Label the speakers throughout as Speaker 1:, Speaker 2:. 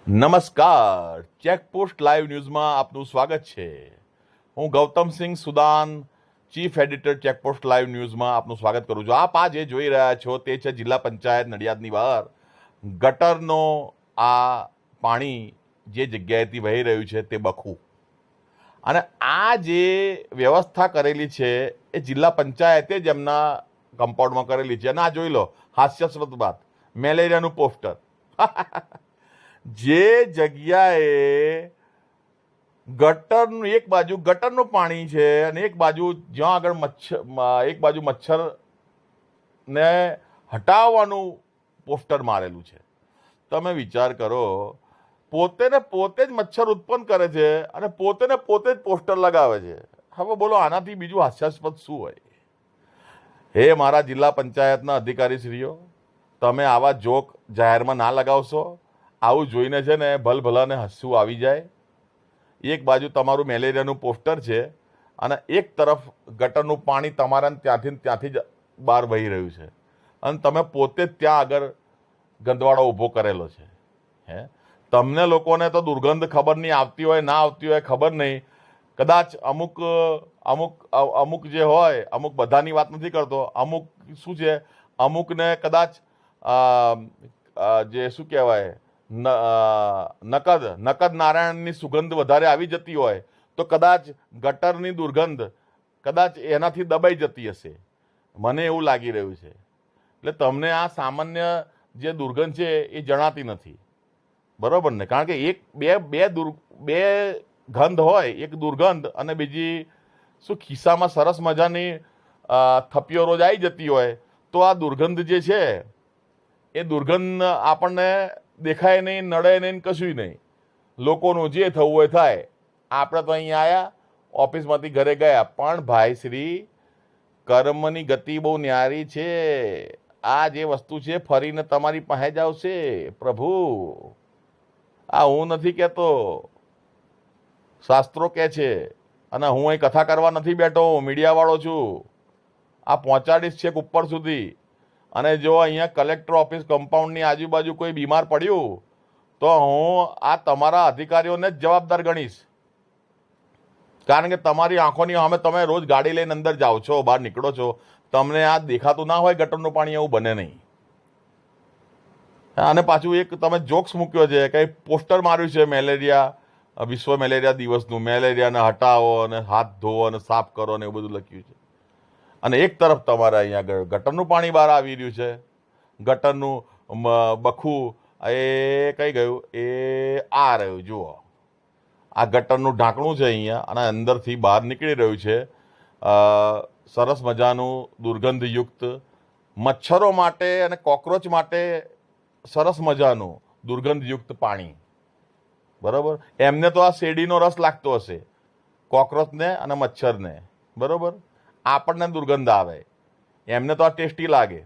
Speaker 1: નમસ્કાર, checkpost live ન્યૂઝમાં આપનું સ્વાગત છે. હું Gautamsinh Sudan, chief editor checkpost live ન્યૂઝમાં આપનું સ્વાગત કરું છું. આપ આ જે જોઈ રહ્યા છો તે છે જિલ્લા પંચાયત નડિયાદની બહાર ગટરનો આ પાણી જે જગ્યાએથી વહી રહ્યું છે તે બખું. અને આ જે વ્યવસ્થા કરેલી છે એ જિલ્લા પંચાયતે જ એમના કમ્પાઉન્ડમાં કરેલી છે. અને આ જોઈ લો, હાસ્યાસ્પદ વાત, મેલેરિયાનું પોસ્ટર. જે જગ્યાએ ગટરનું એક બાજુ ગટરનું પાણી છે અને એક બાજુ જ્યાં આગળ એક બાજુ મચ્છરને હટાવવાનું પોસ્ટર મારેલું છે. તમે વિચાર કરો, પોતે જ મચ્છર ઉત્પન્ન કરે છે અને પોતે જ પોસ્ટર લગાવે છે. હવે બોલો, આનાથી બીજું હાસ્યાસ્પદ શું હોય? હે મારા જિલ્લા પંચાયતના અધિકારીશ્રીઓ, તમે આવા જોક જાહેરમાં ના લગાવશો. આવું જોઈને છે ને ભલભલાને હસવું આવી જાય. એક બાજુ તમારું મેલેરિયાનું પોસ્ટર છે અને એક તરફ ગટરનું પાણી તમારા ત્યાંથી જ બહાર વહી રહ્યું છે અને તમે પોતે જ ત્યાં આગળ ગંદવાડો ઊભો કરેલો છે. તમને લોકોને તો દુર્ગંધ ખબર નહીં આવતી હોય, ના આવતી હોય ખબર નહીં. કદાચ અમુક જે હોય, અમુક બધાની વાત નથી કરતો, અમુક શું છે, અમુકને કદાચ જે શું કહેવાય, નકદ નારાયણની સુગંધ વધારે આવી જતી હોય તો કદાચ ગટરની દુર્ગંધ કદાચ એનાથી દબાઈ જતી હશે. મને એવું લાગી રહ્યું છે. એટલે તમને આ સામાન્ય જે દુર્ગંધ છે એ જણાતી નથી, બરોબર ને? કારણ કે બે ગંધ હોય, એક દુર્ગંધ અને બીજી શું, ખિસ્સામાં સરસ મજાની થપ્પીઓ રોજ આવી જતી હોય તો આ દુર્ગંધ જે છે એ દુર્ગંધ આપણને દેખાય નહીં, નડે નહીં, કશું નહીં. લોકોનું જે થવું હોય થાય. આપણે તો અહીંયા આવ્યા, ઓફિસમાંથી ઘરે ગયા, પણ ભાઈ શ્રી, કર્મની ગતિ બહુ ન્યારી છે. આ જે વસ્તુ છે ફરીને તમારી પાસે જ આવશે. પ્રભુ, આ હું નથી કહેતો, શાસ્ત્રો કહે છે. અને હું અહીં કથા કરવા નથી બેઠો, મીડિયાવાળો છું. આ પહોંચાડીશ છેક ઉપર સુધી. અને જો અહીંયા કલેક્ટર ઓફિસ કમ્પાઉન્ડની આજુબાજુ કોઈ બીમાર પડ્યું તો હું આ તમારા અધિકારીઓને જ જવાબદાર ગણીશ. કારણ કે તમારી આંખોની સામે તમે રોજ ગાડી લઈને અંદર જાઓ છો, બહાર નીકળો છો, તમને આ દેખાતું ના હોય ગટરનું પાણી, એવું બને નહીં. અને પાછું એક તમે જોક્સ મૂક્યો છે, કંઈ પોસ્ટર માર્યું છે મેલેરિયા, વિશ્વ મેલેરિયા દિવસનું, મેલેરિયાને હટાવો અને હાથ ધોવો અને સાફ કરો ને એવું બધું લખ્યું છે. અને એક તરફ તમારે અહીંયા ગટરનું પાણી બહાર આવી રહ્યું છે. ગટરનું બખું એ કઈ ગયું, એ આ રહ્યું, જુઓ, આ ગટરનું ઢાંકણું છે અહીંયા અને અંદરથી બહાર નીકળી રહ્યું છે સરસ મજાનું દુર્ગંધયુક્ત, મચ્છરો માટે અને કોકરોચ માટે સરસ મજાનું દુર્ગંધયુક્ત પાણી. બરાબર? એમને તો આ શેરડીનો રસ લાગતો હશે, કોકરોચને અને મચ્છરને. બરાબર? આપણને દુર્ગંધ આવે, એમને તો આ ટેસ્ટી લાગે.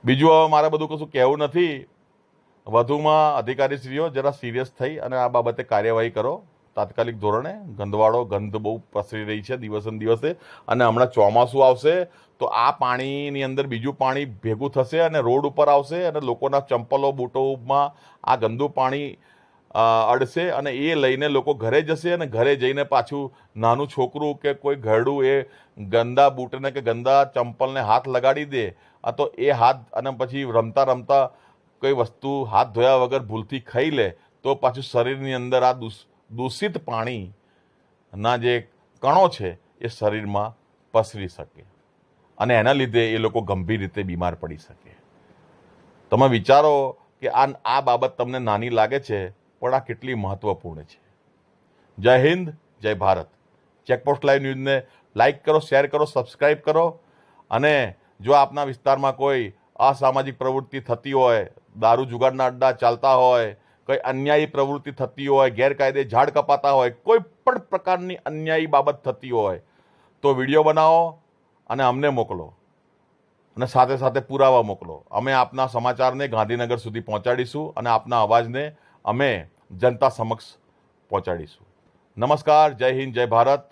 Speaker 1: બીજું હવે મારે બધું કશું કહેવું નથી. વધુમાં અધિકારીશ્રીઓ જરા સિરિયસ થઈ અને આ બાબતે કાર્યવાહી કરો તાત્કાલિક ધોરણે. ગંધ બહુ પ્રસરી રહી છે દિવસે દિવસે. અને હમણાં ચોમાસું આવશે તો આ પાણીની અંદર બીજું પાણી ભેગું થશે અને રોડ ઉપર આવશે અને લોકોના ચંપલો બૂટોમાં આ ગંદુ પાણી અડશે અને એ લઈને લોકો ઘરે જશે અને ઘરે જઈને પાછું નાનું છોકરું કે કોઈ ઘરડું એ ગંદા બૂટને કે ગંદા ચંપલને હાથ લગાડી દે તો એ હાથ, અને પછી રમતા રમતા કોઈ વસ્તુ હાથ ધોયા વગર ભૂલથી ખાઈ લે તો પાછું શરીરની અંદર આ દૂષિત પાણીના જે કણો છે એ શરીરમાં પસરી શકે અને એના લીધે એ લોકો ગંભીર રીતે બીમાર પડી શકે. તમે વિચારો કે આ બાબત તમને નાની લાગે છે, પણ આ કેટલી મહત્વપૂર્ણ છે. જય હિન્દ, જય ભારત. ચેકપોસ્ટ લાઈવ ન્યૂઝને લાઇક કરો, શેર કરો, સબસ્ક્રાઈબ કરો. અને જો આપના વિસ્તારમાં કોઈ અસામાજિક પ્રવૃત્તિ થતી હોય, દારૂ જુગારના અડ્ડા ચાલતા હોય, કોઈ અન્યાયી પ્રવૃત્તિ થતી હોય, ગેરકાયદે ઝાડ કપાતા હોય, કોઈ પણ પ્રકારની અન્યાયી બાબત થતી હોય તો વિડીયો બનાવો અને અમને મોકલો અને સાથે સાથે પુરાવા મોકલો. અમે આપના સમાચારને ગાંધીનગર સુધી પહોંચાડીશું અને આપના અવાજને અમે જનતા સમક્ષ પહોંચાડીશું. નમસ્કાર, જય હિન્દ, જય ભારત.